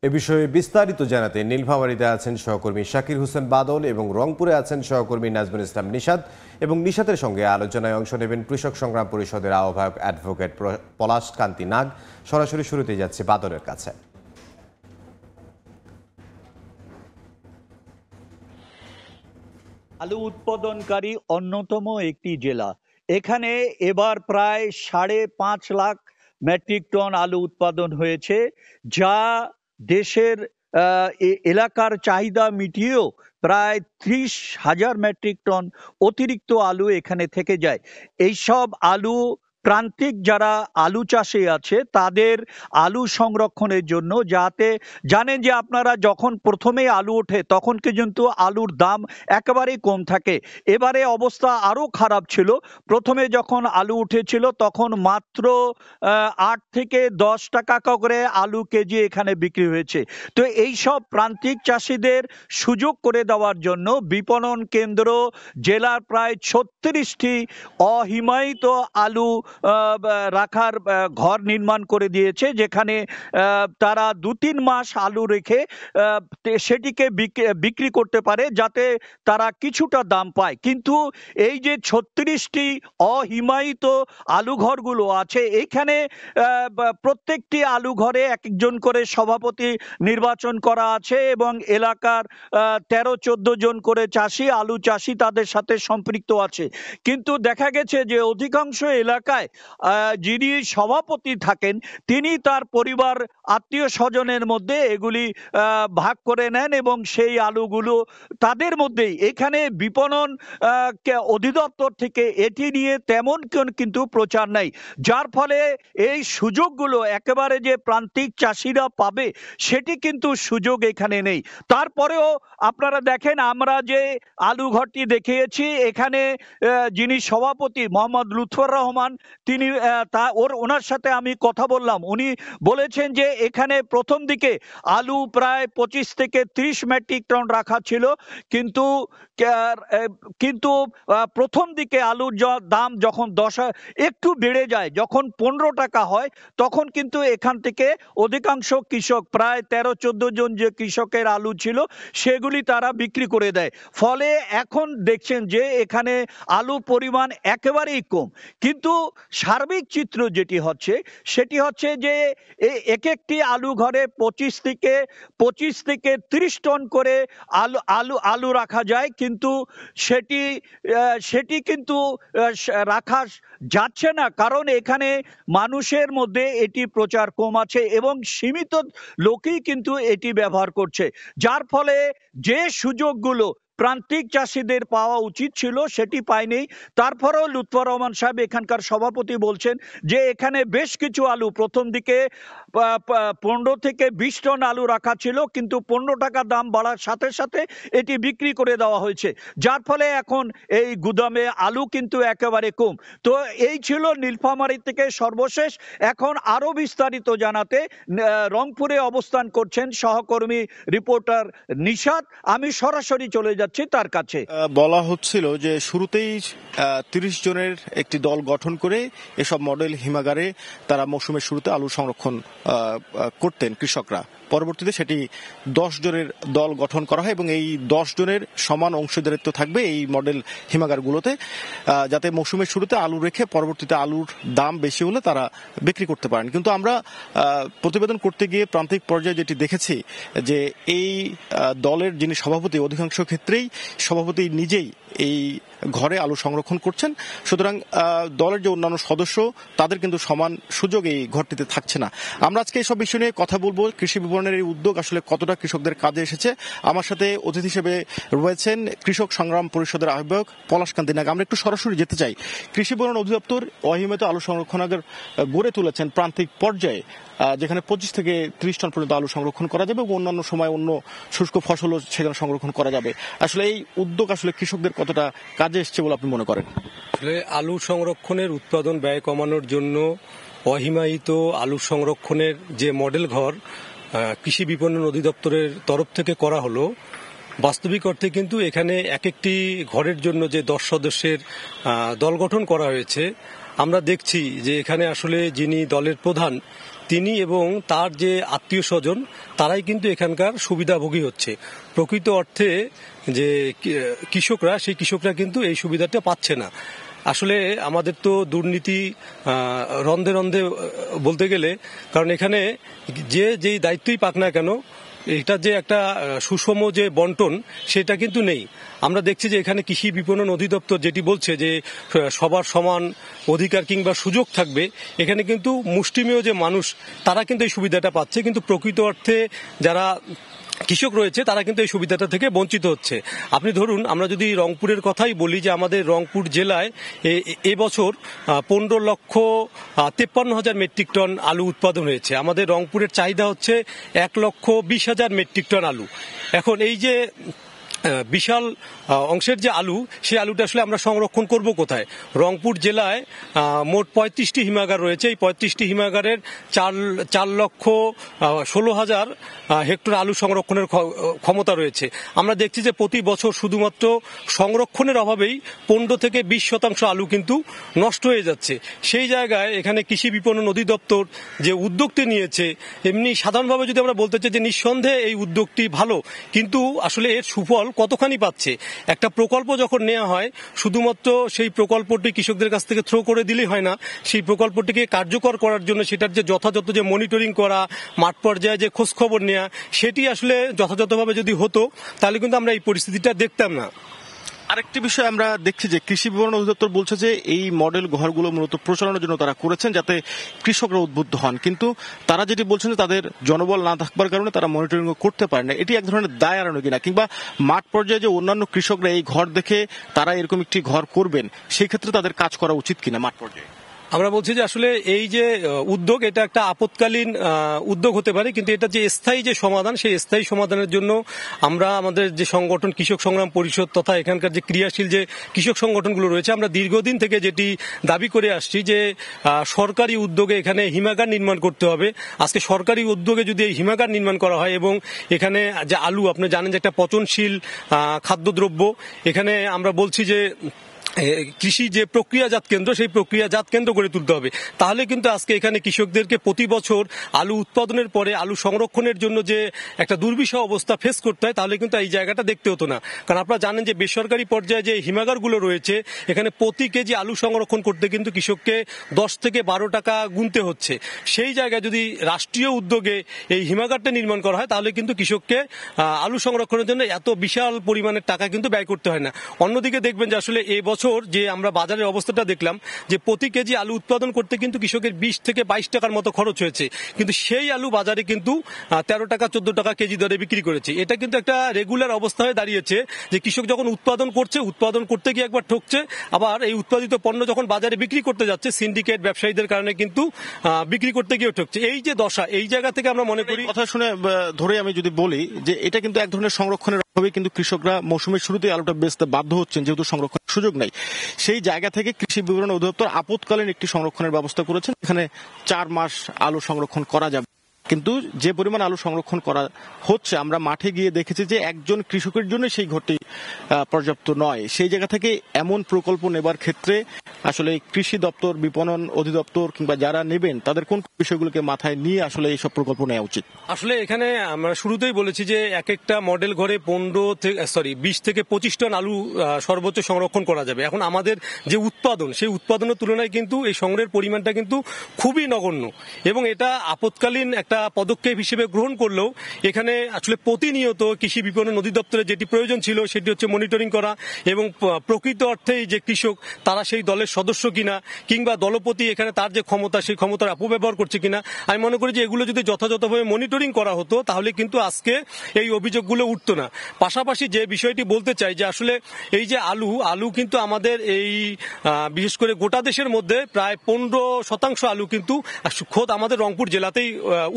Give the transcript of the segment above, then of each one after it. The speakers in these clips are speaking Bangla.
এ বিষয়ে বিস্তারিত জানাতে নীলফামারীতে আছেন সহকর্মী শাকির হোসেন বাদল এবং রংপুরে আছেন সহকর্মী নাজমুল ইসলাম নিশাত এবং নিশাতের সঙ্গে আলোচনায় অংশ নেবেন কৃষক সংগ্রাম পরিষদের আহ্বায়ক অ্যাডভোকেট পলাশ কান্তি নাগ। সরাসরি শুরুতেই যাচ্ছে বাদলের কাছে। আলু উৎপাদনকারী অন্যতম একটি জেলা। এখানে এবার প্রায় 5.5 লাখ মেট্রিক টন আলু উৎপাদন হয়েছে, যা দেশের এলাকার চাহিদা মিটিয়েও প্রায় 30,000 মেট্রিক টন অতিরিক্ত আলু এখানে থেকে যায়। এইসব আলু প্রান্তিক যারা আলু চাষে আছে তাদের আলু সংরক্ষণের জন্য, যাতে জানেন যে আপনারা যখন প্রথমেই আলু ওঠে তখন কিন্তু আলুর দাম একেবারেই কম থাকে। এবারে অবস্থা আরও খারাপ ছিল। প্রথমে যখন আলু উঠেছিল তখন মাত্র 8 থেকে 10 টাকা করে আলু কেজি এখানে বিক্রি হয়েছে। তো এই সব প্রান্তিক চাষিদের সুযোগ করে দেওয়ার জন্য বিপণন কেন্দ্র জেলার প্রায় 36টি অহিমায়িত আলু রাখার ঘর নির্মাণ করে দিয়েছে, যেখানে তারা 2-3 মাস আলু রেখে সেটিকে বিক্রি করতে পারে, যাতে তারা কিছুটা দাম পায়। কিন্তু এই যে 36টি অহিমায়িত আলু ঘরগুলো আছে, এখানে প্রত্যেকটি আলু ঘরে একজন করে সভাপতি নির্বাচন করা আছে এবং এলাকার 13-14 জন করে আলু চাষি তাদের সাথে সম্পৃক্ত আছে। কিন্তু দেখা গেছে যে অধিকাংশ এলাকায় যিনি সভাপতি থাকেন তিনি তার পরিবার আত্মীয় স্বজনের মধ্যে এগুলি ভাগ করে নেন এবং সেই আলুগুলো তাদের মধ্যেই। এখানে বিপণন অধিদপ্তর থেকে এটি নিয়ে তেমন কিন্তু প্রচার নাই, যার ফলে এই সুযোগগুলো একেবারে যে প্রান্তিক চাষিরা পাবে সেটি কিন্তু সুযোগ এখানে নেই। তারপরেও আপনারা দেখেন, আমরা যে আলু ঘরটি দেখিয়েছি এখানে যিনি সভাপতি মোহাম্মদ লুৎফর রহমান, তিনি ওনার সাথে আমি কথা বললাম। উনি বলেছেন যে এখানে প্রথম দিকে আলু প্রায় 25 থেকে 30 মেট্রিক টন রাখা ছিল, কিন্তু প্রথম দিকে আলুর দাম যখন একটু বেড়ে যায়, যখন 15 টাকা হয়, তখন কিন্তু এখান থেকে অধিকাংশ কৃষক, প্রায় 13-14 জন যে কৃষকের আলু ছিল, সেগুলি তারা বিক্রি করে দেয়। ফলে এখন দেখছেন যে এখানে আলুর পরিমাণ একেবারেই কম। কিন্তু সার্বিক চিত্র যেটি হচ্ছে সেটি হচ্ছে যে একটি আলু ঘরে 25 থেকে 30 টন করে আলু রাখা যায়, কিন্তু সেটি কিন্তু রাখা যাচ্ছে না, কারণ এখানে মানুষের মধ্যে এটি প্রচার কম আছে এবং সীমিত লোকই কিন্তু এটি ব্যবহার করছে, যার ফলে যে সুযোগগুলো প্রান্তিক চাষিদের পাওয়া উচিত ছিল সেটি পায়নি। তারপরেও লুৎফর রহমান সাহেব, এখানকার সভাপতি, বলছেন যে এখানে বেশ কিছু আলু প্রথম দিকে 15 থেকে 20 টন আলু রাখা ছিল, কিন্তু 15 টাকা দাম বাড়ার সাথে সাথে এটি বিক্রি করে দেওয়া হয়েছে, যার ফলে এখন এই গুদামে আলু কিন্তু একেবারে কম। তো এই ছিল নীলফামারী থেকে সর্বশেষ। এখন আরো বিস্তারিত জানাতে রংপুরে অবস্থান করছেন সহকর্মী রিপোর্টার নিশাত। আমি সরাসরি চলে যাচ্ছি তার কাছে। বলা হচ্ছিল যে শুরুতেই 30 জনের একটি দল গঠন করে এসব মডেল হিমাগারে তারা মৌসুমের শুরুতে আলু সংরক্ষণ করতেন কৃষকরা। পরবর্তীতে সেটি 10 জনের দল গঠন করা হয় এবং এই 10 জনের সমান অংশীদারিত্ব থাকবে এই মডেল হিমাগারগুলোতে, যাতে মৌসুমের শুরুতে আলু রেখে পরবর্তীতে আলুর দাম বেশি হলে তারা বিক্রি করতে পারেন। কিন্তু আমরা প্রতিবেদন করতে গিয়ে প্রান্তিক পর্যায়ে যেটি দেখেছি যে এই দলের যিনি সভাপতি, অধিকাংশ ক্ষেত্রেই সভাপতি নিজেই এই ঘরে আলু সংরক্ষণ করছেন। সুতরাং দলের যে অন্যান্য সদস্য তাদের কিন্তু সমান সুযোগ এই ঘরটিতে থাকছে না। আমরা আজকে এইসব বিষয় নিয়ে কথা বলবো। কৃষি বিপণনের এই উদ্যোগ আসলে কতটা কৃষকদের কাজে এসেছে। আমার সাথে অতিথি হিসেবে রয়েছেন কৃষক সংগ্রাম পরিষদের আহ্বায়ক পলাশ কান্তি নাগ। আমরা একটু সরাসরি যেতে চাই। কৃষি বিপণন অধিদপ্তর অহিমায়িত আলু সংরক্ষণাগার গড়ে তুলেছেন প্রান্তিক পর্যায়ে, যেখানে 25 থেকে 30 টন পর্যন্ত আলু সংরক্ষণ করা যাবে এবং অন্যান্য সময় অন্য শুষ্ক ফসলও সেখানে সংরক্ষণ করা যাবে। আসলে এই উদ্যোগ আসলে কৃষকদের কতটা কাজে এসছে বলে আপনি মনে করেন? আসলে আলু সংরক্ষণের উৎপাদন ব্যয় কমানোর জন্য অহিমায়িত আলু সংরক্ষণের যে মডেল ঘর কৃষি বিপণন অধিদপ্তরের তরফ থেকে করা হলো, বাস্তবিক অর্থে কিন্তু এখানে এক একটি ঘরের জন্য যে 10 সদস্যের দল গঠন করা হয়েছে, আমরা দেখছি যে এখানে আসলে যিনি দলের প্রধান তিনি এবং তার যে আত্মীয় স্বজন তারাই কিন্তু এখানকার সুবিধাভোগী হচ্ছে। প্রকৃত অর্থে যে কৃষকরা, সেই কৃষকরা কিন্তু এই সুবিধাটা পাচ্ছে না। আসলে আমাদের তো দুর্নীতি রন্ধে রন্ধে বলতে গেলে, কারণ এখানে যেই দায়িত্বই পাক না কেন, এটা যে একটা সুষম যে বন্টন সেটা কিন্তু নেই। আমরা দেখছি যে এখানে কৃষি বিপণন অধিদপ্তর যেটি বলছে যে সবার সমান অধিকার কিংবা সুযোগ থাকবে, এখানে কিন্তু মুষ্টিমেয় যে মানুষ তারা কিন্তু এই সুবিধাটা পাচ্ছে, কিন্তু প্রকৃত অর্থে যারা কৃষক রয়েছে তারা কিন্তু এই সুবিধাটা থেকে বঞ্চিত হচ্ছে। আপনি ধরুন, আমরা যদি রংপুরের কথাই বলি, যে আমাদের রংপুর জেলায় এবছর 15,53,000 মেট্রিক টন আলু উৎপাদন হয়েছে। আমাদের রংপুরের চাহিদা হচ্ছে 1,20,000 মেট্রিক টন আলু। এখন এই যে বিশাল অংশের যে আলু, সেই আলুটা আসলে আমরা সংরক্ষণ করব কোথায়? রংপুর জেলায় মোট 35টি হিমাগার রয়েছে। এই 35টি হিমাগারের 4,16,000 হেক্টর আলু সংরক্ষণের ক্ষমতা রয়েছে। আমরা দেখছি যে প্রতি বছর শুধুমাত্র সংরক্ষণের অভাবেই 15 থেকে 20% আলু কিন্তু নষ্ট হয়ে যাচ্ছে। সেই জায়গায় এখানে কৃষি বিপণন অধিদপ্তর যে উদ্যোগটি নিয়েছে, এমনি সাধারণভাবে যদি আমরা বলতে চাই যে নিঃসন্দেহে এই উদ্যোগটি ভালো, কিন্তু আসলে এর সুফল কতখানি পাচ্ছে? একটা প্রকল্প যখন নেওয়া হয়, শুধুমাত্র সেই প্রকল্পটি কৃষকদের কাছ থেকে থ্রো করে দিলেই হয় না। সেই প্রকল্পটিকে কার্যকর করার জন্য সেটার যে যথাযথ যে মনিটরিং করা, মাঠ পর্যায়ে যে খোঁজখবর নেওয়া, সেটি আসলে যথাযথভাবে যদি হতো তাহলে কিন্তু আমরা এই পরিস্থিতিটা দেখতাম না। আরেকটি বিষয় আমরা দেখছি যে কৃষি বিপণন অধিদপ্তর বলছে যে এই মডেল ঘরগুলো মূলত প্রচারণার জন্য তারা করেছেন, যাতে কৃষকরা উদ্বুদ্ধ হন, কিন্তু তারা যেটি বলছেন যে তাদের জনবল না থাকবার কারণে তারা মনিটরিং করতে পারে না। এটি এক ধরনের দায় এড়ানো কিনা, কিংবা মাঠ পর্যায়ে যে অন্যান্য কৃষকরা এই ঘর দেখে তারা এরকম একটি ঘর করবেন, সেই ক্ষেত্রে তাদের কাজ করা উচিত কিনা মাঠ পর্যায়ে? আমরা বলছি যে আসলে এই যে উদ্যোগ, এটা একটা আপৎকালীন উদ্যোগ হতে পারে, কিন্তু এটা যে স্থায়ী যে সমাধান, সেই স্থায়ী সমাধানের জন্য আমরা আমাদের যে সংগঠন কৃষক সংগ্রাম পরিষদ তথা এখানকার যে ক্রিয়াশীল যে কৃষক সংগঠনগুলো রয়েছে, আমরা দীর্ঘদিন থেকে যেটি দাবি করে আসছি যে সরকারি উদ্যোগে এখানে হিমাগার নির্মাণ করতে হবে। আজকে সরকারি উদ্যোগে যদি এই হিমাগার নির্মাণ করা হয় এবং এখানে যে আলু, আপনি জানেন যে একটা পচনশীল খাদ্যদ্রব্য, এখানে আমরা বলছি যে কৃষি যে প্রক্রিয়াজাত কেন্দ্র, সেই প্রক্রিয়াজাত কেন্দ্র গড়ে তুলতে হবে। তাহলে কিন্তু আজকে এখানে কৃষকদেরকে প্রতি বছর আলু উৎপাদনের পরে আলু সংরক্ষণের জন্য যে একটা দুর্বিষহ অবস্থা ফেস করতে হয়, তাহলে কিন্তু এই জায়গাটা দেখতে হতো না। কারণ আপনারা জানেন যে বেসরকারি পর্যায়ে যে হিমাগারগুলো রয়েছে, এখানে প্রতি কেজি আলু সংরক্ষণ করতে কিন্তু কৃষককে 10 থেকে 12 টাকা গুনতে হচ্ছে। সেই জায়গায় যদি রাষ্ট্রীয় উদ্যোগে এই হিমাগারটা নির্মাণ করা হয়, তাহলে কিন্তু কৃষককে আলু সংরক্ষণের জন্য এত বিশাল পরিমাণের টাকা কিন্তু ব্যয় করতে হয় না। অন্যদিকে দেখবেন যে আসলে এবছর যে আমরা বাজারের অবস্থাটা দেখলাম, যে প্রতি কেজি আলু উৎপাদন করতে কিন্তু কৃষকের 20 থেকে 22 টাকার মতো খরচ হয়েছে, কিন্তু সেই আলু বাজারে কিন্তু 13 টাকা 14 টাকা কেজি দরে বিক্রি করেছে। এটা কিন্তু একটা রেগুলার অবস্থা হয়ে দাঁড়িয়েছে যে কৃষক যখন উৎপাদন করছে, উৎপাদন করতে গিয়ে একবার ঠকছে, আবার এই উৎপাদিত পণ্য যখন বাজারে বিক্রি করতে যাচ্ছে, সিন্ডিকেট ব্যবসায়ীদের কারণে কিন্তু বিক্রি করতে গিয়ে ঠকছে। এই যে দশা, এই জায়গা থেকে আমরা মনে করি, কথা শুনে ধরে আমি যদি বলি যে এটা কিন্তু এক ধরনের সংরক্ষণের অভাবে কিন্তু কৃষকরা মৌসুমের শুরুতে আলুটা বেচতে বাধ্য হচ্ছেন, যেহেতু সংরক্ষণের সুযোগ নাই। সেই জায়গা থেকে কৃষি বিপণন অধিদপ্তর আপৎকালীন একটি সংরক্ষণের ব্যবস্থা করেছেন, এখানে 4 মাস আলু সংরক্ষণ করা যাবে। কিন্তু যে পরিমাণ আলু সংরক্ষণ করা হচ্ছে, আমরা মাঠে গিয়ে দেখেছি যে একজন কৃষকের জন্য সেই ঘরটি পর্যাপ্ত নয়। সেই জায়গা থেকে এমন প্রকল্প নেবার ক্ষেত্রে আসলে কৃষি দপ্তর, বিপণন অধিদপ্তর কিংবা যারা নেবেন, তাদের কোন বিষয়গুলোকে মাথায় নিয়ে আসলে এইসব প্রকল্প নেওয়া উচিত? আসলে এখানে আমরা শুরুতেই বলেছি যে এক একটা মডেল ঘরে 20 থেকে 25 টন আলু সর্বোচ্চ সংরক্ষণ করা যাবে। এখন আমাদের যে উৎপাদন, সেই উৎপাদনের তুলনায় কিন্তু এই সংগ্রহের পরিমাণটা কিন্তু খুবই নগণ্য, এবং এটা আপৎকালীন একটা পদক্ষেপ হিসেবে গ্রহণ করলেও এখানে আসলে প্রতিনিয়ত কৃষি বিপণন অধিদপ্তরের যেটি প্রয়োজন ছিল, সেটি হচ্ছে মনিটরিং করা এবং প্রকৃত অর্থেই যে কৃষক তারা সেই দলের সদস্য কিনা, কিংবা দলপতি এখানে তার যে ক্ষমতা, সেই ক্ষমতার অপব্যবহার করছে কিনা। আমি মনে করি যে এগুলো যদি যথাযথভাবে মনিটরিং করা হতো, তাহলে কিন্তু আজকে এই অভিযোগগুলো উঠতো না। পাশাপাশি যে বিষয়টি বলতে চাই যে আসলে এই যে আলু কিন্তু আমাদের এই বিশেষ করে গোটা দেশের মধ্যে প্রায় 15% আলু কিন্তু খোদ আমাদের রংপুর জেলাতেই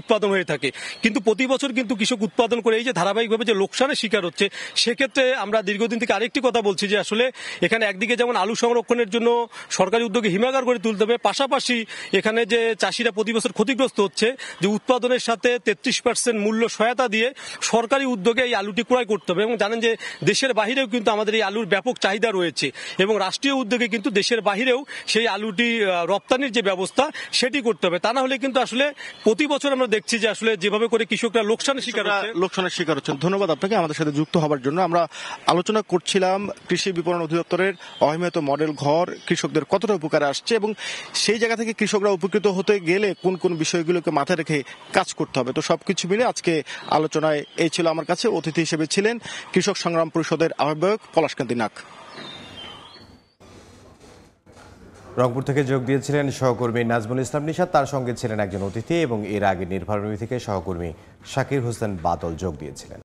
উৎপাদন হয়ে থাকে, কিন্তু প্রতি বছর কিন্তু কৃষক উৎপাদন করে এই যে ধারাবাহিকভাবে যে লোকসানের শিকার হচ্ছে, সেক্ষেত্রে আমরা দীর্ঘদিন থেকে আরেকটি কথা বলছি যে আসলে এখানে একদিকে যেমন আলু সংরক্ষণের জন্য সরকারি উদ্যোগে হিমাগার করে তুলতে হবে, পাশাপাশি এখানে যে চাষিরা প্রতি বছর ক্ষতিগ্রস্ত হচ্ছে, যে উৎপাদনের সাথে 33% মূল্য সহায়তা দিয়ে সরকারি উদ্যোগে এই আলুটি ক্রয় করতে হবে। এবং জানেন যে দেশের বাহিরেও কিন্তু আমাদের এই আলুর ব্যাপক চাহিদা রয়েছে এবং রাষ্ট্রীয় উদ্যোগে কিন্তু দেশের বাহিরেও সেই আলুটি রপ্তানির যে ব্যবস্থা সেটি করতে হবে। তা না হলে কিন্তু আসলে প্রতি বছর আমরা দেখছি যে আসলে যেভাবে করে কৃষকরা লোকসানের শিকার হচ্ছে। ধন্যবাদ আপনাকে আমাদের সাথে যুক্ত হবার জন্য। আমরা আলোচনা করছিলাম কৃষি বিপণন অধিদপ্তরের অহিমায়িত মডেল ঘর কৃষকদের কতটা উপকারে আসছে এবং সেই জায়গা থেকে কৃষকরা উপকৃত হতে গেলে কোন কোন বিষয়গুলোকে মাথায় রেখে কাজ করতে হবে। তো সবকিছু মিলে আজকে আলোচনায় এই ছিল। আমার কাছে অতিথি হিসেবে ছিলেন কৃষক সংগ্রাম পরিষদের আহ্বায়ক পলাশকান্তি নাগ। রংপুর থেকে যোগ দিয়েছিলেন সহকর্মী নাজমুল ইসলাম নিশাত, তার সঙ্গে ছিলেন একজন অতিথি এবং এর আগে নির্ভরভূমি থেকে সহকর্মী শাকির হোসেন বাদল যোগ দিয়েছিলেন।